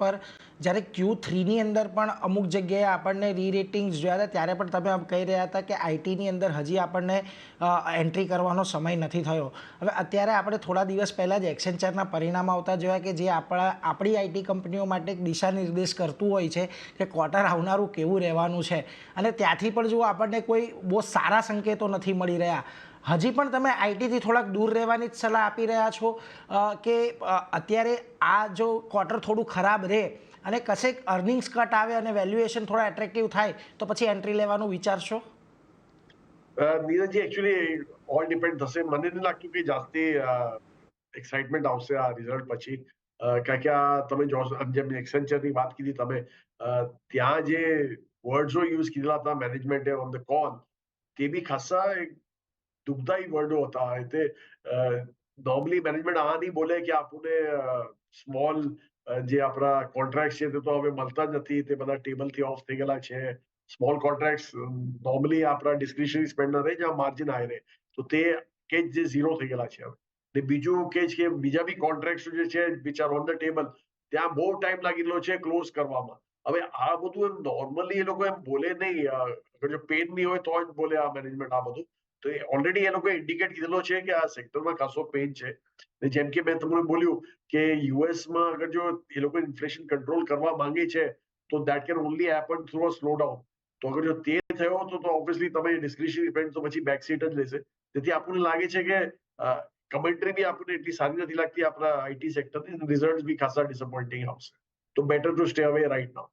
પર જ્યારે Q3ની અંદર પણ અમુક જગ્યાએ આપણને રીરેટિંગ્સ જોયા હતા ત્યારે પણ તમે કહી રહ્યા હતા કે આઈટીની અંદર હજી આપણને એન્ટ્રી કરવાનો સમય નથી થયો. હવે અત્યારે આપણે થોડા દિવસ પહેલાં જ એક્સેન્ચરના પરિણામ આવતા જોયા કે જે આપણી આઈટી કંપનીઓ માટે એક દિશા નિર્દેશ કરતું હોય છે કે ક્વાર્ટર આવનારું કેવું રહેવાનું છે, અને ત્યાંથી પણ જો આપણને કોઈ બહુ સારા સંકેતો નથી મળી રહ્યા. હજી પણ તમે આઈટીથી થોડાક દૂર રહેવાની જ સલાહ આપી રહ્યા છો કે અત્યારે આ જો ક્વાર્ટર થોડું ખરાબ રહે અને કશેક અર્નિંગ્સ કટ આવે અને વેલ્યુએશન થોડા એટ્રેક્ટિવ થાય તો પછી એન્ટ્રી લેવાનું વિચારશો? નીરજજી, એકચ્યુઅલી ઓલ ડિપેન્ડ થશે. મને નથી લાગતું કે જાસ્તી એક્સાઇટમેન્ટ આવશે આ રિઝલ્ટ પછી, કારણ કે આ તમે જેમ એક્સેન્ચરની વાત કીધી તમે, ત્યાં જે વર્ડ્સો યુઝ કીધેલા હતા મેનેજમેન્ટે ઓન ધ કોલ, તે બી ખાસા દુઃખદાયી વર્ડો હતા. એટલે નોર્મલી મેનેજમેન્ટ આ નહીં બોલે કે આપણને સ્મોલ જે આપણા કોન્ટ્રાક્ટ છે તે તો હવે મળતા જ નથી, તે બધા ટેબલથી ઓફ થઈ ગયેલા છે. સ્મોલ કોન્ટ્રાક્ટ નોર્મલી આપણા ડિસ્ક્રિશનરી સ્પેન્ડ રહે જ્યાં માર્જિન હાઈ રહે, તો તે કે જે ઝીરો થઈ ગયેલા છે હવે. ને બીજું કે બીજા બી કોન્ટ્રાક્ટ જે છે which are on the table, ત્યાં બહુ ટાઈમ લાગી રહ્યો છે ક્લોઝ કરવામાં. હવે આ બધું એમ નોર્મલી એ લોકો એમ બોલે નહીં, અગર જો પેન નહીં હોય તો જ બોલે આ મેનેજમેન્ટ આ બધું. તો ઓલરેડી એ લોકોએ ઇન્ડિકેટ કીધેલો છે કે આ સેક્ટરમાં ખાસો પેન છે. જેમ કે મેં તમને બોલ્યું કે યુએસમાં અગર જો એ લોકો ઇન્ફ્લેશન કંટ્રોલ કરવા માંગે છે તો that can only happen through a slow down. તો અગર જો તે થયો તો ઓબ્વિયસલી તમે ડિસ્ક્રિશનરી સ્પેન્ડ તો પછી બેક સીટ જ લેશે. તેથી આપણને લાગે છે કે કમેન્ટ્રી બી આપણને એટલી સારી નથી લાગતી આપણા આઈટી સેક્ટરની. રિઝલ્ટ બી ખાસા ડિસઅપોઇન્ટિંગ આવશે. તો better to stay away right now.